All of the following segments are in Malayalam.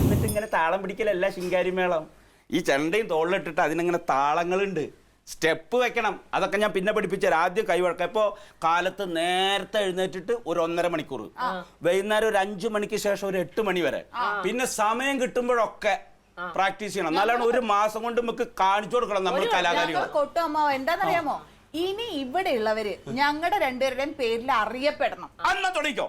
എന്നിട്ട് ഇങ്ങനെ താളം പിടിക്കലല്ല ശിങ്കാരിമേളം. ഈ ചെണ്ടയും തോളിലിട്ടിട്ട് അതിനിങ്ങനെ താളങ്ങളുണ്ട്, സ്റ്റെപ്പ് വെക്കണം. അതൊക്കെ ഞാൻ പിന്നെ പഠിപ്പിച്ചാൽ. ആദ്യം കൈവഴക്കം. ഇപ്പോൾ കാലത്ത് നേരത്തെ എഴുന്നേറ്റിട്ട് ഒരു 1.5 മണിക്കൂർ, വൈകുന്നേരം ഒരു 5 മണിക്ക് ശേഷം ഒരു 8 മണി വരെ, പിന്നെ സമയം കിട്ടുമ്പോഴൊക്കെ പ്രാക്ടീസ് ചെയ്യണം. എന്നാലാണ് ഒരു മാസം കൊണ്ട് നമുക്ക് കാണിച്ചു കൊടുക്കണം നമ്മൾ കലാകാരികൾ. എന്താണെന്നറിയാമോ, ഇനി ഇവിടെ ഉള്ളവര് ഞങ്ങളുടെ രണ്ടുപേരുടെയും പേരിൽ അറിയപ്പെടണം. അന്ന് തുടങ്ങിക്കോ.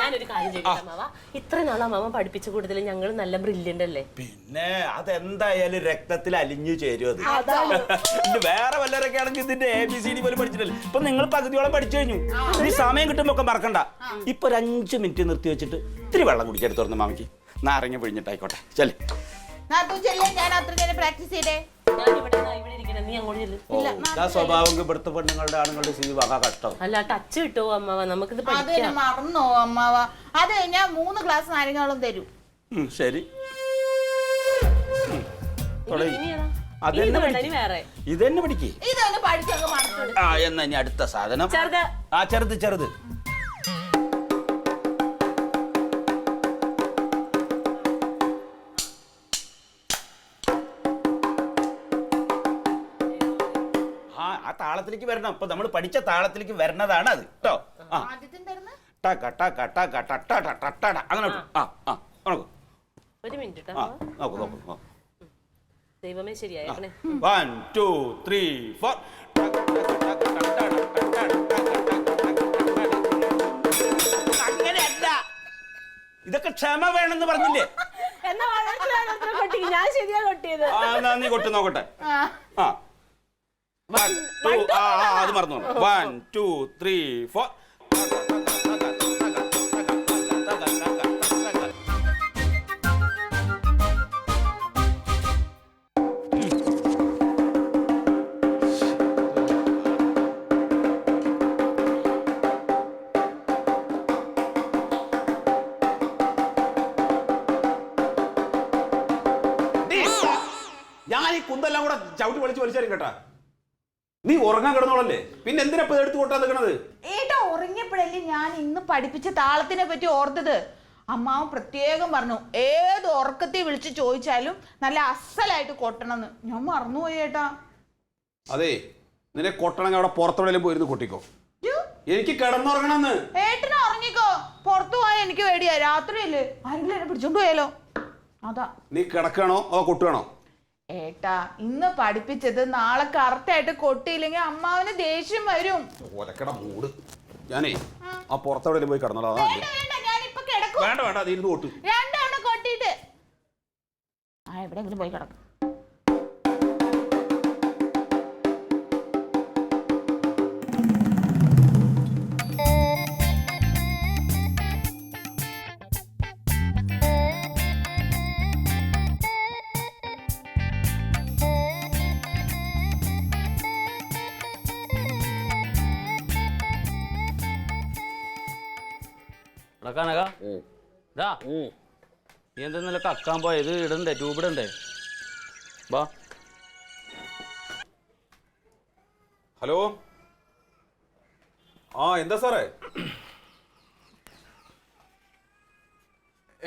ഞാനൊരു കാര്യം ചെയ്യട്ടെ മാവ, ഇത്ര നാളാ മാമ പഠിപ്പിച്ച കൂടുതൽ ഞങ്ങൾ നല്ല ബ്രില്യന്റ് അല്ലേ? പിന്നെ അതെന്തായാലും രക്തത്തിൽ അലിഞ്ഞു ചേരും. അത് വേറെ വല്ലവരൊക്കെ ആണെങ്കിൽ ഇതിന്റെ ABCD പോലും പഠിച്ചിട്ടില്ല. ഇപ്പൊ നിങ്ങൾ പകുതിയോളം പഠിച്ചു കഴിഞ്ഞു. ഈ സമയം കിട്ടുമ്പോ ഒക്കെ മറക്കണ്ട. ഇപ്പൊ ഒരു 5 മിനിറ്റ് നിർത്തി വെച്ചിട്ട് ഇത്തിരി വെള്ളം കുടിച്ചെടുത്ത് തുറന്ന് മാമിക്ക് നാരങ്ങ പിഴിഞ്ഞിട്ടായിക്കോട്ടെ. ചെല്ലേ സ്വഭാവം ഇവിടുത്തെ പെണ്ണുങ്ങളുടെ ആണുങ്ങളുടെ സ്ഥിതി വക കഷ്ടം. അല്ല ടച്ച് കിട്ടുമോ അമ്മാവ? നമുക്കിത് മറന്നോ അമ്മാവ? അത് ഞാൻ 3 ഗ്ലാസ് നാരങ്ങളും തരും. ശരി, ഇതെന്നെ പിടിക്ക്. എന്നാ ഇനി അടുത്ത സാധനം. ചെറുത്. ആ താളത്തിലേക്ക് വരണം. ഇപ്പൊ നമ്മൾ പഠിച്ച താളത്തിലേക്ക് വരണതാണ് അത് കേട്ടോ. അങ്ങനെ ഒരു മിനിറ്റ് നോക്കൂ. ദൈവമേ ശരിയായേക്കണേ. 1 2 3 4. അങ്ങനെയല്ല, ഇതൊക്കെ ക്ഷമ വേണമെന്ന് പറഞ്ഞില്ലേ? ഞാൻ ശരിയാ കൊട്ടിയത്. നീ കൊട്ട് നോക്കട്ടെ. അത് മറന്നു. 1 2 3 4. ഞാൻ ഈ കുന്തെല്ലാം കൂടെ ചവിട്ടി വലിച്ചാലും കേട്ടാ. നീ ഉറങ്ങാൻ കിടന്നോളല്ലേ, പിന്നെ എന്തിനാ എടുത്തു കൊട്ടാ നിൽക്കണത്? ഏട്ടാ ഉറങ്ങിയപ്പോഴല്ലേ ഞാൻ ഇന്ന് പഠിപ്പിച്ച താളത്തിനെ പറ്റി ഓർത്തത്. അമ്മാവൻ പ്രത്യേകം പറഞ്ഞു ഏത് ഉറക്കത്തെ വിളിച്ച് ചോദിച്ചാലും നല്ല അസലായിട്ട് കൊട്ടണമെന്ന്. ഞാൻ മറന്നുപോയി ഏട്ടാ. അതെ, നിന്നെ കൊട്ടണമെങ്കിൽ അവിടെ പുറത്തോടെങ്കിലും പോയിരുന്നു കൊട്ടിക്കോ. എനിക്ക് കിടന്നുറങ്ങണമെന്ന്. ഏട്ടനെ ഉറങ്ങിക്കോ, പുറത്തു പോയാൽ എനിക്ക് പേടിയാ. രാത്രിയല്ലേ, ആരെങ്കിലും എന്നെ പിടിച്ചോണ്ട് പോയാലോ. അതാ. നീ കിടക്കണോ അതോ കൊട്ടുകയാണോ? ഏട്ടാ ഇന്ന് പഠിപ്പിച്ചത് നാളെ കറക്റ്റായിട്ട് കൊട്ടിയില്ലെങ്കിൽ അമ്മാവന് ദേഷ്യം വരും. മൂട്. ഞാനേ ആ പുറത്തോടെ പോയി കിടന്നോളാം. വേണ്ട അത് ഇരുന്ന് കൊട്ടു. രണ്ടെണ്ണം കൊട്ടിട്ട് എവിടെയെങ്കിലും പോയി കിടക്കും. നീ എന്തെന്നല്ല കക്കാൻ പോയത്? ഇടണ്ടേ, ട്യൂബ് ഇടണ്ടേ? വാ. ഹലോ. എന്താ സാറേ?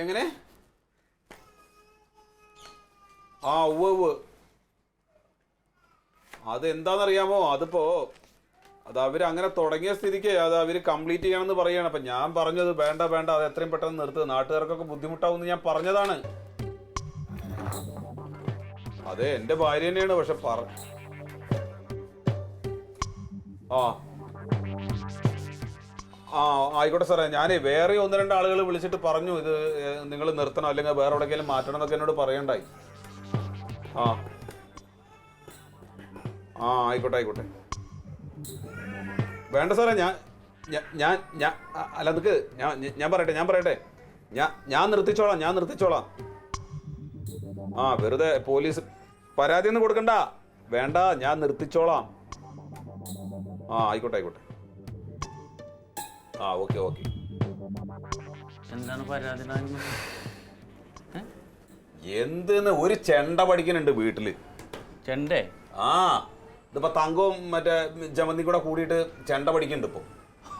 എങ്ങനെ? ഉവ്വ്. അതെന്താന്നറിയാമോ, അതിപ്പോ അത് അവരങ്ങനെ തുടങ്ങിയ സ്ഥിതിക്ക് അത് അവർ കംപ്ലീറ്റ് ചെയ്യണമെന്ന് പറയുകയാണ്. അപ്പം ഞാൻ പറഞ്ഞത് വേണ്ട അത് എത്രയും പെട്ടെന്ന് നിർത്തുക, നാട്ടുകാർക്കൊക്കെ ബുദ്ധിമുട്ടാവുമെന്ന് ഞാൻ പറഞ്ഞതാണ്. അതെ, എൻ്റെ ഭാര്യ തന്നെയാണ്. പക്ഷെ ആയിക്കോട്ടെ സാറേ. ഞാൻ വേറെ 1-2 ആളുകൾ വിളിച്ചിട്ട് പറഞ്ഞു ഇത് നിങ്ങൾ നിർത്തണം അല്ലെങ്കിൽ വേറെ എവിടെയെങ്കിലും മാറ്റണം എന്നൊക്കെ എന്നോട് പറയണ്ടായി. ആയിക്കോട്ടെ. വേണ്ട സാറേ, അല്ല നിക്ക്, ഞാൻ പറയട്ടെ. ഞാൻ നിർത്തിച്ചോളാം. വെറുതെ പോലീസ് പരാതി ഒന്നും കൊടുക്കണ്ട. വേണ്ട, ഞാൻ നിർത്തിച്ചോളാം. ആ ആയിക്കോട്ടെ ആയിക്കോട്ടെ. ആ ഓക്കെ ഓക്കെ. എന്താണ് പരാതി? എന്തെന്ന് ഒരു ചെണ്ട പഠിക്കുന്നുണ്ട് വീട്ടില്. ചെണ്ടേ? ആ ഇതിപ്പോ തങ്കവും മറ്റേ ജമന്തി കൂടെ കൂടിയിട്ട് ചെണ്ട പഠിക്കുന്നുണ്ട് ഇപ്പൊ.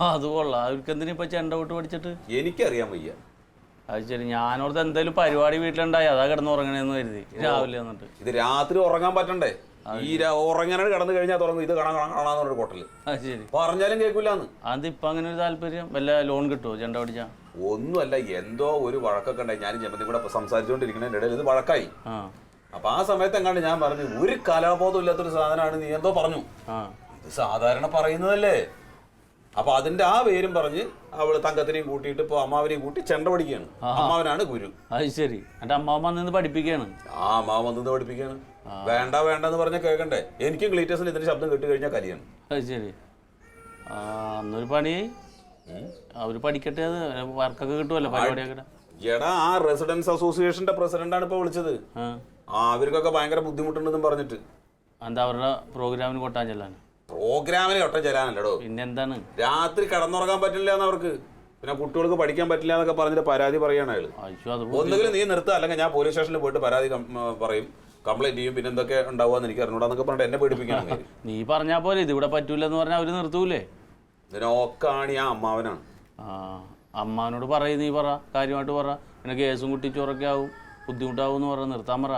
അത് കൊള്ളാം. അവർക്ക് എന്തിനാ ഇപ്പൊ ചെണ്ട വിട്ട് പഠിച്ചിട്ട്? എനിക്കറിയാൻ വയ്യ. അത് ശരി. ഞാനോടത്ത് എന്തെങ്കിലും പരിപാടി വീട്ടിലുണ്ടായി അതാ കിടന്ന് ഉറങ്ങണേന്ന് കരുതി രാവിലെ വന്നിട്ട്. ഇത് രാത്രി ഉറങ്ങാൻ പറ്റണ്ടേ? ഈ ഉറങ്ങാനാണ് കിടന്നു കഴിഞ്ഞാൽ തുടങ്ങും ഇത് കാണാന്നൊരു കൊട്ടല്. അത് ശരി. പറഞ്ഞാലും കേൾക്കൂലെന്ന്. അതിപ്പോ അങ്ങനെ ഒരു താല്പര്യം വല്ല ലോൺ കിട്ടുമോ ചെണ്ട പഠിച്ചാ? ഒന്നുമല്ല, എന്തോ ഒരു വഴക്കൊക്കെ ഉണ്ടായി. ഞാനും ജമന്തി കൂടെ സംസാരിച്ചുകൊണ്ടിരിക്കുന്നതിന്റെ ഇടയിൽ ഇത് വഴക്കായി. അപ്പൊ ആ സമയത്ത് എങ്ങാണ്ട് ഞാൻ പറഞ്ഞു ഒരു കലാബോധം ഇല്ലാത്തൊരു സാധനമാണ് നീ എന്തോ പറഞ്ഞു. ഇത് സാധാരണ പറയുന്നതല്ലേ. അപ്പൊ അതിന്റെ ആ പേരും പറഞ്ഞ് അവള് തങ്കത്തിനെയും കൂട്ടിയിട്ട് ഇപ്പൊ അമ്മാവനെയും കൂട്ടി ചെണ്ട പഠിക്കുകയാണ്. അമ്മാവനാണ് ഗുരു. അത് ശരി. എന്റെ അമ്മാവൻ വന്നിന്ന് പഠിപ്പിക്കുകയാണ്. ആ അമ്മാവൻ വന്നത് പഠിപ്പിക്കുകയാണ്. വേണ്ട വേണ്ടെന്ന് പറഞ്ഞ കേൾക്കണ്ടേ? എനിക്കും ക്ലീറ്റസിന് ഇതിന്റെ ശബ്ദം കേട്ട് കഴിഞ്ഞാൽ കരിയാണ്. അത് ശരി. അന്നൊരു പണി അവര് പഠിക്കട്ടെ. അത് വർക്കൊക്കെ കിട്ടുമല്ലോ പരിപാടിയൊക്കെ. എടാ ആ റെസിഡൻസ് അസോസിയേഷന്റെ പ്രസിഡന്റാണ് ഇപ്പൊ വിളിച്ചത്. അവർക്കൊക്കെ ഭയങ്കര ബുദ്ധിമുട്ടുണ്ടെന്നും പറഞ്ഞിട്ട്. എന്താ അവരുടെ പ്രോഗ്രാമിന് കൊട്ടാൻ ചെല്ലാൻ? പ്രോഗ്രാമിന് ഒട്ടം ചെല്ലാനല്ലടോ. പിന്നെന്താണ്? രാത്രി കിടന്നുറങ്ങാൻ പറ്റില്ല എന്നവർക്ക്, പിന്നെ കുട്ടികൾക്ക് പഠിക്കാൻ പറ്റില്ല എന്നൊക്കെ പറഞ്ഞിട്ട് പരാതി പറയാണ് അയാള്. ഒന്നുകിൽ നീ നിർത്തുക, അല്ലെങ്കിൽ ഞാൻ പോലീസ് സ്റ്റേഷനിൽ പോയിട്ട് പരാതി പറയും, കംപ്ലൈന്റ് ചെയ്യും, പിന്നെ എന്തൊക്കെ ഉണ്ടാവുക എനിക്ക് അറിഞ്ഞൂടാന്നൊക്കെ പറഞ്ഞിട്ട് എന്നെ പേടിപ്പിക്കണം. നീ പറഞ്ഞാ പോലെ ഇതിവിടെ പറ്റൂലെന്ന് പറഞ്ഞാൽ അവര് നിർത്തൂലേ? ഇതിനൊക്കാണ് ആ അമ്മാവനാണ്. അമ്മാവനോട് പറയും, നീ പറ, കാര്യമായിട്ട് പറ. പിന്നെ കേസും കുട്ടിച്ചോറൊക്കെ ആവും, ബുദ്ധിമുട്ടാവും എന്ന് പറഞ്ഞ നിർത്താൻ പറ.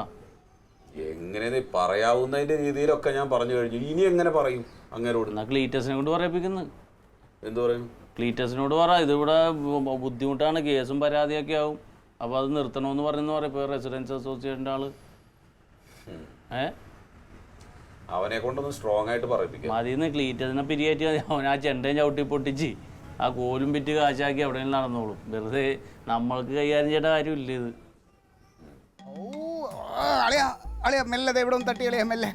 എങ്ങനെ നീ പറയാവുന്നതിന്റെ രീതിയിലൊക്കെ ഞാൻ പറഞ്ഞു കഴിഞ്ഞു. ഇനി എങ്ങനെ പറയും അങ്ങനോട്? എന്നാ ക്ലീറ്റസിനെ കൊണ്ട് പറയിപ്പിക്കുന്നു. എന്തു പറയും? ക്ലീറ്റസിനോട് പറ, ഇതിവിടെ ബുദ്ധിമുട്ടാണ്, കേസും പരാതിയൊക്കെ ആവും, അപ്പൊ അത് നിർത്തണമെന്ന് പറയുന്ന പറയും. ഇപ്പൊ റെസിഡൻസ് അസോസിയേഷൻ്റെ ആള് അവനെ കൊണ്ടൊന്ന് സ്ട്രോങ് ആയിട്ട് പറയിപ്പിക്കാം. മതിന്ന് ക്ലീറ്റസിനെ പിരിയാറ്റി മതി. അവൻ ആ ചെണ്ടയും ചവിട്ടി പൊട്ടിച്ച് ആ കോലും വിറ്റ് കാശാക്കി എവിടെയെങ്കിലും നടന്നോളും. വെറുതെ നമ്മൾക്ക് കൈകാര്യം ചെയ്യേണ്ട കാര്യമില്ല ഇത്. മെല്ലെ ഇവിടെ ഒന്ന് തട്ടി കളിയാ മെല്ലെ.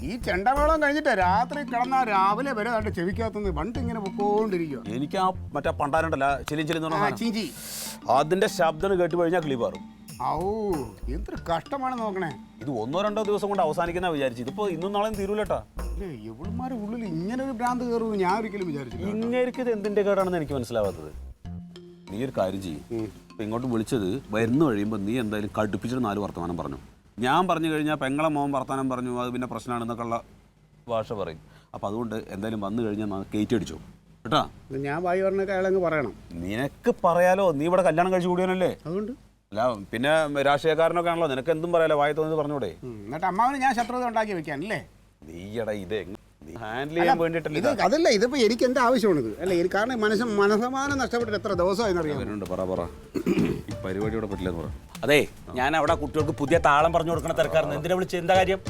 ഈ ചെണ്ടമേളം കഴിഞ്ഞിട്ട് രാത്രി കിടന്ന രാവിലെ വരെ കണ്ട് ചെവിക്കകത്തുനിന്ന് വണ്ട് ഇങ്ങനെ പൊക്കോണ്ടിരിക്കുക. എനിക്ക് ആ മറ്റേ പണ്ടാരുണ്ടല്ല ചിലി അതിന്റെ ശബ്ദം കേട്ട് കഴിഞ്ഞാൽ കിളി പാറും. എന്തൊരു കഷ്ടമാണ് നോക്കണേ. ഇത് 1-2 ദിവസം കൊണ്ട് അവസാനിക്കുന്ന വിചാരിച്ചു. ഇതിപ്പോ ഇന്നും നാളെയും തീരൂലട്ടാ. ഇവളുമാരുടെ ഉള്ളിൽ ഇങ്ങനെ ഒരു ഭ്രാന്ത് കയറുമെന്ന് ഞാൻ ഒരിക്കലും വിചാരിച്ചില്ല. ഇങ്ങേർക്ക് ഇത് എന്തിന്റെ കേടാണെന്ന് എനിക്ക് മനസ്സിലാവാത്തത്. നീ ഒരു കാര്യം ചെയ്യും, ഇങ്ങോട്ട് വിളിച്ചത് വരുന്നു കഴിയുമ്പോൾ നീ എന്തായാലും കടുപ്പിച്ചിട്ട് 4 വർത്തമാനം പറഞ്ഞു. ഞാൻ പറഞ്ഞു കഴിഞ്ഞാൽ പെങ്ങളെ മോൻ വർത്തമാനം പറഞ്ഞു, അത് പിന്നെ പ്രശ്നമാണെന്നൊക്കെ ഉള്ള ഭാഷ പറയും. അപ്പം അതുകൊണ്ട് എന്തായാലും വന്നു കഴിഞ്ഞാൽ കയറ്റി അടിച്ചോ കേട്ടാ. ഞാൻ വായി പറഞ്ഞൊക്കെ അയാളങ്ങ് പറയണം. നിനക്ക് പറയാലോ, നീ ഇവിടെ കല്യാണം കഴിച്ചു കൂടിയനല്ലേ. അതുകൊണ്ട് അല്ല പിന്നെ രാഷ്ട്രീയക്കാരനൊക്കെ ആണല്ലോ, നിനക്ക് എന്തും പറയാലോ, വായി തോന്നി പറഞ്ഞൂടെ. എന്നിട്ട് അമ്മാവന് ഞാൻ ശത്രുത ഉണ്ടാക്കി വെക്കാനല്ലേ? നീയടാ ഇത് ഹാൻഡിൽ ചെയ്യാൻ വേണ്ടിയിട്ടല്ലേ. അതല്ല, ഇതിപ്പോ എനിക്ക് എന്റെ ആവശ്യമാണിത്. അല്ല എനിക്ക് കാരണം മനസ്സമാനം നഷ്ടപ്പെട്ടിട്ട് എത്ര ദിവസമായി അറിയാം. പറ ഈ പരിപാടിയോടെ പറ്റില്ലെന്ന് പറ. അതെ, ഞാൻ അവിടെ കുട്ടികൾക്ക് പുതിയ താളം പറഞ്ഞു കൊടുക്കണ തിരക്കായിരുന്നു. എന്തിനാ വിളിച്ചത്? എന്താ കാര്യം?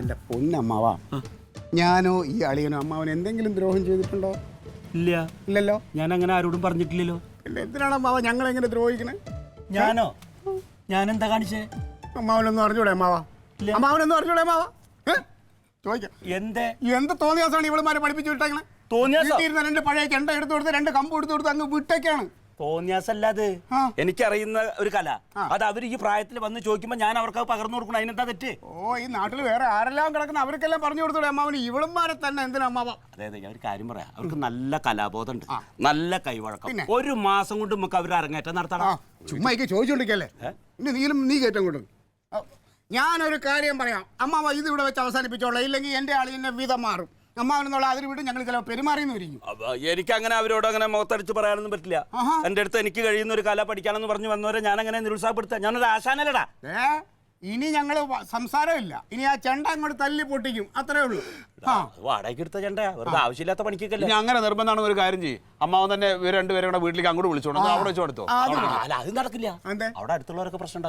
എന്റെ പൊന്നമ്മാവാ, ഞാനോ ഈ അളിയനോ അമ്മാവൻ എന്തെങ്കിലും ദ്രോഹം ചെയ്തിട്ടുണ്ടോ? ഇല്ലല്ലോ. ഞാൻ അങ്ങനെ ആരോടും പറഞ്ഞിട്ടില്ലല്ലോ. പിന്നെ എന്തിനാണ് അമ്മാവ ഞങ്ങൾ എങ്ങനെ ദ്രോഹിക്കണേ? ഞാനെന്താ കാണിച്ചേ? അമ്മാവനൊന്നും അറിഞ്ഞൂടെ അമ്മാവാ? അമ്മാവനൊന്നും അറിഞ്ഞൂടെ അമ്മാവാ? ചോദിക്കാം. എന്ത് തോന്നിയാസാണ് ഇവളുമാരെ പഠിപ്പിച്ചു വിട്ടേക്കണേ? തോന്നിയായിരുന്ന 2 പഴയ ചെണ്ട എടുത്തു കൊടുത്ത് 2 കമ്പ് എടുത്തു കൊടുത്ത് അങ്ങ് വിട്ടേക്കാണ്. തോന്നിയാസല്ലാതെ എനിക്കറിയുന്ന ഒരു കല. അത് അവർ ഈ പ്രായത്തിൽ വന്ന് ചോദിക്കുമ്പോൾ ഞാൻ അവർക്ക് പകർന്നു കൊടുക്കണം. അതിനെന്താ തെറ്റ്? ഈ നാട്ടിൽ വേറെ ആരെല്ലാം കിടക്കുന്ന അവർക്കെല്ലാം പറഞ്ഞു കൊടുത്തോളൂ അമ്മാവന്. ഇവളുമാരെ തന്നെ എന്തിനാ അമ്മാവ? അതെ ഞാൻ ഒരു കാര്യം പറയാം, അവർക്ക് നല്ല കലാബോധം ഉണ്ട്, നല്ല കൈവഴക്കം. 1 മാസം കൊണ്ട് നമുക്ക് അവർ അരങ്ങേറ്റം നടത്തണം. ചുമ്മാ ചോദിച്ചോണ്ടിരിക്കല്ലേ. നീ കയറ്റം കൊണ്ടു. ഞാനൊരു കാര്യം പറയാം അമ്മാവ, ഇത് ഇവിടെ വെച്ച് അവസാനിപ്പിച്ചോളാം. ഇല്ലെങ്കിൽ എന്റെ ആളിനെ വീതം മാറും. അമ്മാവനെന്നുള്ള അതിന് വിട്ട് ഞങ്ങൾ ചില പെരുമാറിയെന്ന് വരിക്കും. എനിക്ക് അങ്ങനെ അവരോട് അങ്ങനെ മുഖത്തടിച്ച് പറയാനൊന്നും പറ്റില്ല. എന്റെ അടുത്ത് എനിക്ക് കഴിയുന്ന ഒരു കല പഠിക്കാനെന്ന് പറഞ്ഞു വന്നവരെ ഞാൻ അങ്ങനെ നിരുത്സാഹപ്പെടുത്താം. ഞാനൊരു ആശാനല്ലടാ. ഇനി ഞങ്ങള് സംസാരമില്ല. ഇനി ആ ചെണ്ട അങ്ങോട്ട് തല്ലി പൊട്ടിക്കും, അത്രേ ഉള്ളൂ. വാടകയ്ക്ക് എടുത്ത ചെണ്ട വെറുതെ ആവശ്യമില്ലാത്ത പണിക്കല്ലേ. അങ്ങനെ നിർബന്ധമാണ്. ഒരു കാര്യം ചെയ്യും, അമ്മാവൻ തന്നെ 2 പേരെ കൂടെ വീട്ടിലേക്ക് അങ്ങോട്ട് വിളിച്ചോളൂ, അവിടെ വെച്ച് കൊടുത്തോ. അത് നടക്കില്ല, അവിടെ അടുത്തുള്ളവരൊക്കെ പ്രശ്നം.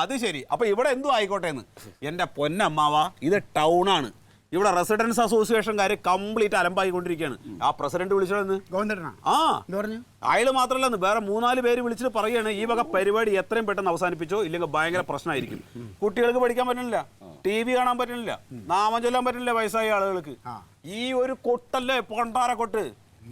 അത് ശരി. അപ്പൊ ഇവിടെ എന്തും ആയിക്കോട്ടെ എന്ന്. എന്റെ പൊന്നമ്മാവ, ഇത് ടൗണാണ്. ഇവിടെ റെസിഡൻസ് അസോസിയേഷൻകാര് കംപ്ലീറ്റ് അലമ്പായിക്കൊണ്ടിരിക്കുകയാണ്. ആ പ്രസിഡന്റ് വിളിച്ചോന്ന് അയാള് മാത്രമല്ലെന്ന് വേറെ 3-4 പേര് വിളിച്ചിട്ട് പറയാണ്, ഈ വക പരിപാടി എത്രയും പെട്ടെന്ന് അവസാനിപ്പിച്ചോ, ഇല്ലെങ്കിൽ ഭയങ്കര പ്രശ്നമായിരിക്കും. കുട്ടികൾക്ക് പഠിക്കാൻ പറ്റുന്നില്ല, TV കാണാൻ പറ്റുന്നില്ല, നാമം ചൊല്ലാൻ പറ്റുന്നില്ല വയസ്സായ ആളുകൾക്ക്. ഈ ഒരു കൊട്ടല്ലേ പണ്ടാര കൊട്ട്.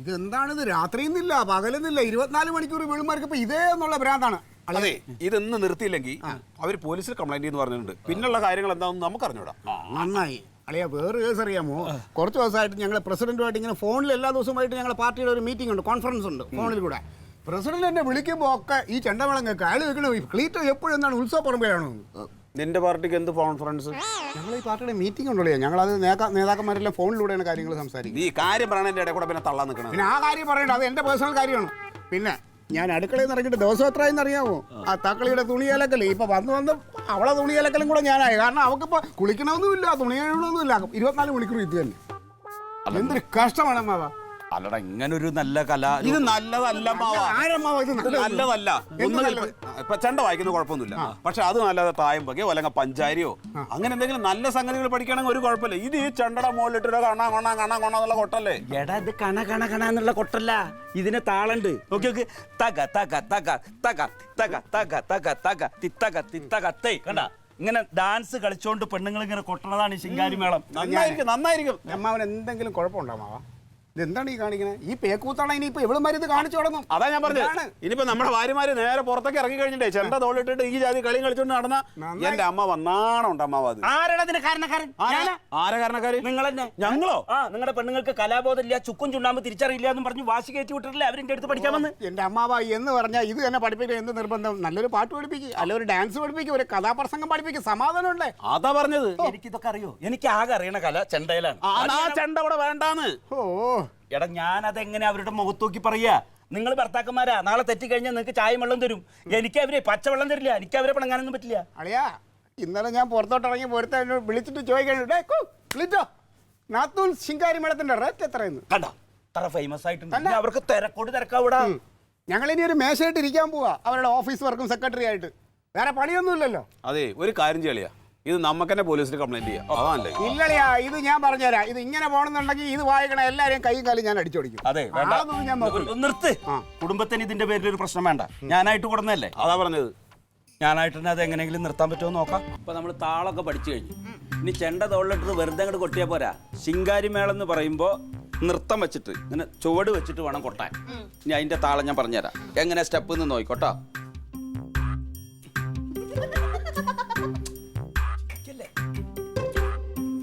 ഇതെന്താണിത്? രാത്രിയൊന്നുമില്ല, പകലൊന്നുമില്ല, 24 മണിക്കൂർ വീളുമാർക്ക് ഇപ്പൊ ഇതേ എന്നുള്ള ഭ്രാന്താണ്. അതെ, ഇതൊന്ന് നിർത്തിയില്ലെങ്കിൽ അവർ പോലീസിൽ കംപ്ലൈന്റ് എന്ന് പറഞ്ഞിട്ടുണ്ട്. പിന്നുള്ള കാര്യങ്ങൾ എന്താണെന്ന് നമുക്ക് അറിഞ്ഞൂടാ. നന്നായി. അളിയാ വേറെ കേസ് അറിയാമോ, കുറച്ച് ദിവസമായിട്ട് ഞങ്ങൾ പ്രസിഡന്റുമായിട്ട് ഇങ്ങനെ ഫോണിൽ എല്ലാ ദിവസവുമായിട്ട് ഞങ്ങളുടെ പാർട്ടിയുടെ ഒരു മീറ്റിംഗ് ഉണ്ട്, കോൺഫറൻസ് ഉണ്ട് ഫോണിൽ കൂടെ. പ്രസിഡന്റ് എന്നെ വിളിക്കുമ്പോൾ ഒക്കെ ഈ ചെണ്ടമേളം കേൾക്കുക. അയാൾ വെക്കണോ ഈ ക്ലീറ്റ് എപ്പോഴും എന്താണ് ഉത്സവ പറമ്പിലാണോ? നിന്റെ പാർട്ടിക്ക് എന്ത് കോൺഫറൻസ്? ഞങ്ങൾ ഈ പാർട്ടിയുടെ മീറ്റിംഗ് ഉണ്ടല്ലോ, ഞങ്ങളത് നേതാക്കന്മാരെല്ലാം ഫോണിലൂടെയാണ് കാര്യങ്ങൾ സംസാരിക്കുന്നത്. നീ കാര്യം പറയണതിന്റെ ഇടയിൽ കൂടെ പിന്നെ തള്ളാൻ നിൽക്കണം. പിന്നെ ആ കാര്യം പറയണ്ട, അത് എൻ്റെ പേഴ്സണൽ കാര്യമാണ്. പിന്നെ ഞാൻ അടുക്കളയിൽ നിന്ന് ഇറങ്ങിയിട്ട് ദിവസം എത്രയെന്ന് അറിയാമോ? ആ തക്കളിയുടെ തുണിയലക്കല് ഇപ്പൊ വന്ന് അവളെ തുണിയലക്കലും കൂടെ ഞാനായി. കാരണം അവക്കിപ്പോ കുളിക്കണമൊന്നുമില്ല, തുണിയൊന്നുമില്ല, 24 മണിക്കൂർ ഇത് തന്നെ. എന്തൊരു കഷ്ടമാണ് അമ്മാവ. അല്ലടാ, ഇങ്ങനൊരു നല്ല കല ഇത് നല്ലതല്ല ആരമ്മാവ ഇത് നല്ലതല്ല. ഇപ്പൊ ചെണ്ട വായിക്കുന്ന കുഴപ്പമൊന്നുമില്ല, പക്ഷെ അത് നല്ലത് തായമ്പകയോ അല്ലെങ്കിൽ പഞ്ചാരിയോ അങ്ങനെ എന്തെങ്കിലും നല്ല സംഗതികൾ പഠിക്കണമെങ്കിൽ ഒരു കുഴപ്പമില്ല. ഇത് ഈ ചെണ്ടയുടെ മുകളിലിട്ട് കണ്ണാന്നുള്ള കൊട്ടല്ലേ? എടാ, ഇത് കണ എന്നുള്ള കൊട്ടല്ല, ഇതിന് താളുണ്ട്. ഓക്കെ ഓക്കെ, തക തക തക തക തക തക തക തക തിത്തക തിത്തക തേ. കണ്ട, ഇങ്ങനെ ഡാൻസ് കളിച്ചോണ്ട് പെണ്ണുങ്ങൾ ഇങ്ങനെ കൊട്ടണതാണ് ഈ ശിങ്കാരി മേളം. നന്നായിരിക്കും. അമ്മാവൻ എന്തെങ്കിലും കുഴപ്പമുണ്ടോ അമ്മാവ? ഇതെന്താണ് ഈ കാണിക്കുന്നത്? ഈ പേക്കൂത്താണ് ഇനിയിപ്പോ എവിടെമാര് ഇത് കാണിച്ചു തുടങ്ങും. അതാ ഞാൻ പറഞ്ഞത്. ഇനിയിപ്പോ നമ്മുടെ ഭാര്യമാര് നേരെ പുറത്തേക്ക് ഇറങ്ങി കഴിഞ്ഞിട്ടേ ചെണ്ട തോളിട്ടിട്ട് ഈ ജാതി കളിയും കളിച്ചോണ്ട് നടന്ന എന്റെ അമ്മ വന്നാണുണ്ട് അമ്മാവ്. അത് ആരാണ് കാരണക്കാരൻ? ആരാ കാരണക്കാര്? നിങ്ങൾ തന്നെ. ഞങ്ങളോ? നിങ്ങളുടെ പെണ്ണുങ്ങൾക്ക് കലാബോധം ഇല്ല, ചുക്കും ചുണ്ണാമ്പ് തിരിച്ചറിയില്ല എന്ന് പറഞ്ഞു വാശി കയറ്റി വിട്ടിട്ടില്ല അവരിന്റെ അടുത്ത് പഠിക്കാമെന്ന്. എന്റെ അമ്മാവ എന്ന് പറഞ്ഞാൽ ഇത് തന്നെ പഠിപ്പിക്കുക എന്ത് നിർബന്ധം? നല്ലൊരു പാട്ട് പഠിപ്പിക്കുക, അല്ല ഒരു ഡാൻസ് പഠിപ്പിക്കുക, ഒരു കഥാപ്രസംഗം പഠിപ്പിക്കുക, സമാധാനം ഉണ്ടേ. അതാ പറഞ്ഞത്. എനിക്കിതൊക്കെ അറിയോ? എനിക്ക് ആകെ അറിയണ കല ചെണ്ടയിലാണ്. ആ ചെണ്ട ഇവിടെ വേണ്ടാന്ന്. ഓ എടാ, ഞാനതെങ്ങനെ അവരുടെ മുഖത്ത് നോക്കി പറയാ? നിങ്ങൾ ഭർത്താക്കന്മാരാ, നാളെ തെറ്റിക്കഴിഞ്ഞാൽ നിങ്ങൾക്ക് ചായയും വെള്ളം തരും, എനിക്ക് അവരെ പച്ചവെള്ളം തരില്ല, എനിക്ക് അവരെ പിണങ്ങാനൊന്നും പറ്റില്ല. അളിയാ, ഇന്നലെ ഞാൻ പുറത്തോട്ട് ഇറങ്ങി പോരത്തെ വിളിച്ചിട്ട് ചോദിക്കണോ നാത്തൂൻ ശിങ്കാരി മേളത്തിന്റെ റേറ്റ് എത്രയെന്ന്? കണ്ടോ, അത്ര ഫേമസ് ആയിട്ടുണ്ട്. ഇനി അവർക്ക് തിരക്കാവിടാ. ഞങ്ങളിനി ഒരു മേശയായിട്ട് ഇരിക്കാൻ പോവാ, അവരുടെ ഓഫീസ് വർക്കും സെക്രട്ടറി ആയിട്ട്. വേറെ പണിയൊന്നുമില്ലല്ലോ. അതെ, ഒരു കാര്യം ചെയ്യളിയാ, ഇത് നമുക്ക് തന്നെ പോലീസിൽ കംപ്ലൈന്റ് ചെയ്യാം. അതാണല്ലേ? ഇല്ലളിയാ, ഇത് ഞാൻ പറഞ്ഞുതരാം. ഇത് ഇങ്ങനെ പോകണമെന്നുണ്ടെങ്കിൽ ഇത് വായിക്കണ എല്ലാരെയും കൈയും കാലും ഞാൻ അടിച്ചോടിക്കും. അതെ, ഞാൻ നോക്കില്ല. നിർത്ത്. കുടുംബത്തിന് ഇതിന്റെ പേരിൽ ഒരു പ്രശ്നം വേണ്ട. ഞാനായിട്ട് കൊടുന്നല്ലേ? അതാ പറഞ്ഞത്. ഞാനായിട്ട് തന്നെ അത് എങ്ങനെയെങ്കിലും നിർത്താൻ പറ്റുമോ നോക്കാം. അപ്പൊ നമ്മൾ താളൊക്കെ പഠിച്ചു കഴിഞ്ഞു. ഇനി ചെണ്ട തോളിലിട്ട് വെറുതെ അങ്ങോട്ട് കൊട്ടിയാൽ പോരാ. ശിങ്കാരി മേളം എന്ന് പറയുമ്പോൾ നൃത്തം വെച്ചിട്ട് ഇങ്ങനെ ചുവട് വെച്ചിട്ട് വേണം കൊട്ടാൻ. ഇനി അതിന്റെ താളം ഞാൻ പറഞ്ഞുതരാം, എങ്ങനെ സ്റ്റെപ്പ് എന്ന് നോക്കിക്കോട്ടോ.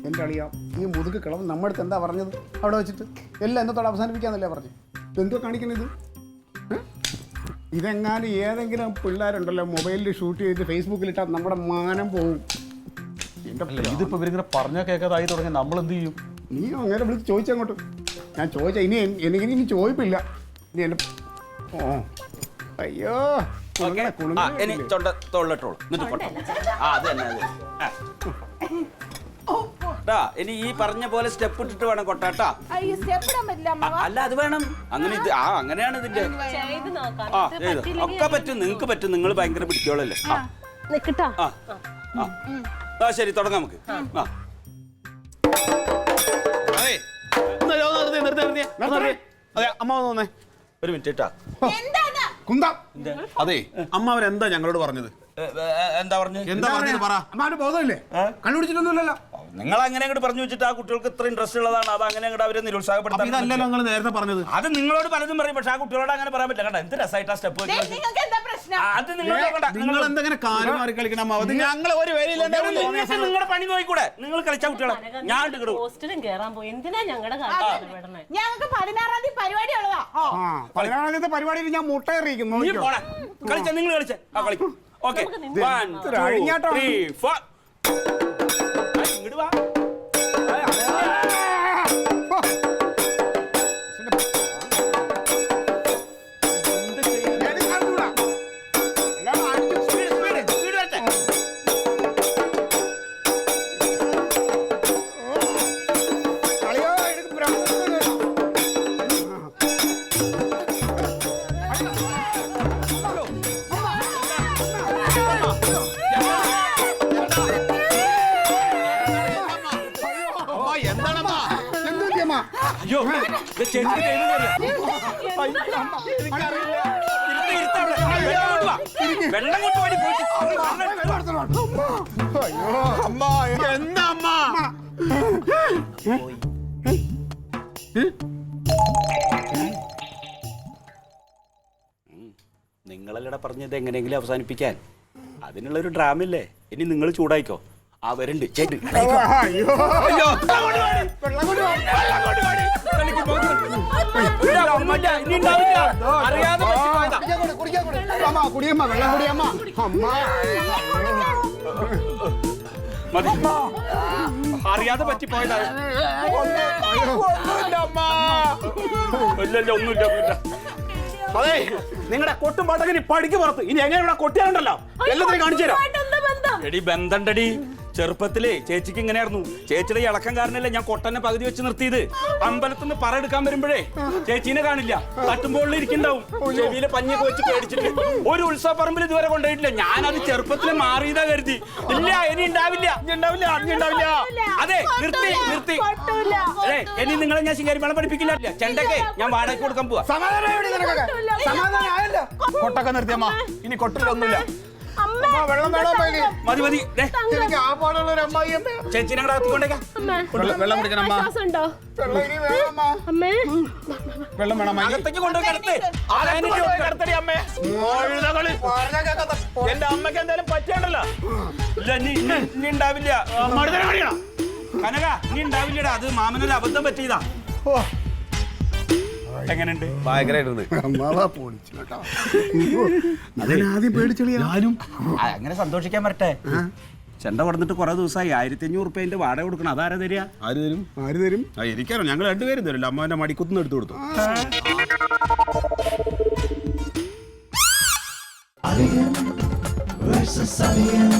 എൻ്റെ അളിയാ, ഈ മുതുക്ക് കിളവ് നമ്മുടെ അടുത്ത് എന്താ പറഞ്ഞത്? അവിടെ വെച്ചിട്ട് എല്ലാം എന്നത്തോടെ അവസാനിപ്പിക്കാന്നല്ലേ പറഞ്ഞു? എന്തോ കാണിക്കുന്നത്? ഇതെങ്ങാനും ഏതെങ്കിലും പിള്ളേരുണ്ടല്ലോ മൊബൈലിൽ ഷൂട്ട് ചെയ്ത് ഫേസ്ബുക്കിലിട്ടാൽ നമ്മുടെ മാനം പോവും. ഇതിപ്പോ ഇവരിങ്ങനെ പറഞ്ഞാൽ കേൾക്കാതായി തുടങ്ങി നമ്മൾ എന്ത് ചെയ്യും? നീ അങ്ങനെ വിളിച്ച് ചോദിച്ചങ്ങോട്ട്. ഞാൻ ചോദിച്ചാൽ ഇനി ചോദിപ്പില്ല. ഇനി എൻ്റെ അയ്യോ ഇനി തൊണ്ട തോളിലിട്ടോളൂ. എന്നിട്ട് കൊട്ടാ. അത് തന്നെ ഇനി ഈ പറഞ്ഞ പോലെ സ്റ്റെപ്പ് ഇട്ടിട്ട് വേണം കൊട്ടാട്ടാ. അല്ല, അത് വേണം. അങ്ങനെ ഇത് അങ്ങനെയാണ് ഇതിന്റെ. ഒക്കെ പറ്റും, നിങ്ങൾക്ക് പറ്റും. നിങ്ങൾ ഭയങ്കര പിടിക്കോളല്ലേ. ശരി, തുടങ്ങാം നമുക്ക്. അതെ, അമ്മ വന്നേ ഒരു മിനിറ്റ് കേട്ടാ. അതെ, അമ്മ അവരെന്താ ഞങ്ങളോട് പറഞ്ഞത്? എന്താ പറഞ്ഞു? എന്താ പറഞ്ഞത് പറ. അമ്മാവന് ബോധമില്ലേ? കണ്ടുപിടിച്ചിട്ടൊന്നുമില്ലല്ലോ. നിങ്ങൾ അങ്ങനെ അങ്ങോട്ട് പറഞ്ഞു വെച്ചിട്ട് ആ കുട്ടികൾക്ക് ഇത്ര ഇൻട്രസ്റ്റ് ഉള്ളതാണ്, അത് അങ്ങനെ അങ്ങോട്ട് അവരെ നിരുത്സാഹപ്പെടുത്താൻ. ഇതല്ലല്ലോ നിങ്ങൾ നേരത്തെ പറഞ്ഞത്. അത് നിങ്ങളോട് പലതും പറയും, പക്ഷെ ആ കുട്ടികളോട് അങ്ങനെ പറയാൻ പറ്റില്ല. കണ്ട, എന്ത് രസമായിട്ട് ആ സ്റ്റെപ്പ്. അത് നിങ്ങൾ എന്തെങ്കിലും കാര്യം മാറി കളിക്കണം. ഞങ്ങൾ ഒരു നിങ്ങളുടെ പണി നോക്കിക്കൂടെ? നിങ്ങൾ കളിച്ച കുട്ടികളെ ഞാൻ പോസ്റ്റിലും കേറാൻ പോയി. എന്തിനാ ഞങ്ങളുടെ ഞങ്ങൾക്ക് 16-ാം തീയതി പരിപാടി ഉള്ളതാ. 16-ാം തീയതി പരിപാടിയിൽ ഞാൻ മുട്ട എറിയിക്കുന്നു. കളിച്ച നിങ്ങൾ കളിച്ച ആ കളിക്കും. ഓക്കെ, 1 2 3 4. ഇങ്ങോട്ട് വാ. അയ്യോ, ചെണ്ട് വെള്ളം കൊണ്ടുപോയി അമ്മ എന്താ അമ്മ? നിങ്ങളല്ലട പറഞ്ഞത് എങ്ങനെയെങ്കിലും അവസാനിപ്പിക്കാൻ. അതിനുള്ളൊരു ഡ്രാമയില്ലേ? ഇനി നിങ്ങൾ ചൂടായിക്കോ. അവരുണ്ട് ചേട്ടൻ അയ്യോ അമ്മ കുടിയമ്മ വെള്ളം കുടിയമ്മ അമ്മ അറിയാതെ പറ്റിപ്പോയതാ. ഒന്നുമില്ല. അതെ, നിങ്ങളുടെ കൊട്ടും പാട്ടൊക്കെ പടിക്ക് പുറത്ത്. ഇനി എങ്ങനെ ഇവിടെ കൊട്ടിയാലുണ്ടല്ലോ എല്ലാത്തിനും കാണിച്ചു തരാം. എടി ബന്ധണ്ടടി, ചെറുപ്പത്തിലേ ചേച്ചിക്ക് ഇങ്ങനെയായിരുന്നു. ചേച്ചിയുടെ ഇളക്കം കാരണല്ലേ ഞാൻ കൊട്ടനെ പകുതി വെച്ച് നിർത്തിയത്. അമ്പലത്തിൽ നിന്ന് പറ എടുക്കാൻ വരുമ്പോഴേ ചേച്ചീനെ കാണില്ല, തട്ടുമ്പോൾ ഇരിക്കുന്നുണ്ടാവും, ചെവിയിലെ പഞ്ഞൊക്കെ വെച്ച് പേടിച്ചിട്ട്. ഒരു ഉത്സവ പറമ്പിൽ ഇതുവരെ കൊണ്ടുപോയിട്ടില്ല. ഞാനത് ചെറുപ്പത്തിൽ മാറിയതാ കരുതി. ഇല്ല, ഇനി ഉണ്ടാവില്ല. അതെ, നിർത്തി. ഇനി നിങ്ങളെ ഞാൻ ശിങ്കാരി മേളം പഠിപ്പിക്കില്ല. ചെണ്ടക്കെ ഞാൻ വാടകയ്ക്ക് കൊടുക്കാൻ പോവാ. സമാധാനമായല്ലോ. കൊട്ടൊക്കെ നിർത്തിയമ്മ, ഇനി കൊട്ടിലൊന്നുമില്ല. വെള്ളം വേണോ? മതി. എനിക്ക് ആ പാടുള്ള ഒരു അമ്മായി ചേച്ചീനെ കൂടെ അകത്തിക്കൊണ്ടേക്കാം. വെള്ളം കുടിക്കണം. വെള്ളം ഇനി വേണമ്മ. വെള്ളം വേണം. അകത്തേക്ക് കൊണ്ടുപോയി കിടത്ത്. എന്റെ അമ്മക്ക് എന്തായാലും പറ്റിയാണ്ടല്ലോ. ഇല്ല, ഇനി ഉണ്ടാവില്ല. കനക, ഇനി ഉണ്ടാവില്ലടാ. അത് മാമനൊരു അബദ്ധം പറ്റിയതാ. എങ്ങനെയുണ്ട്? ഭയങ്കരമായിട്ടുണ്ട്. ആദ്യം പേടിച്ചെളിയാ. അങ്ങനെ സന്തോഷിക്കാൻ വരട്ടെ. ചെണ്ട കൊടുത്തിട്ട് കുറെ ദിവസമായി. 1500 റുപ്യന്റെ വാടക കൊടുക്കണം. അതാരാ തരിക? ആര് തരും? എനിക്കറിയാം, ഞങ്ങൾ രണ്ടുപേരും തരില്ല. അമ്മേന്റെ മടിക്കുത്തുനിന്ന് എടുത്തു കൊടുത്തു. Versus Alien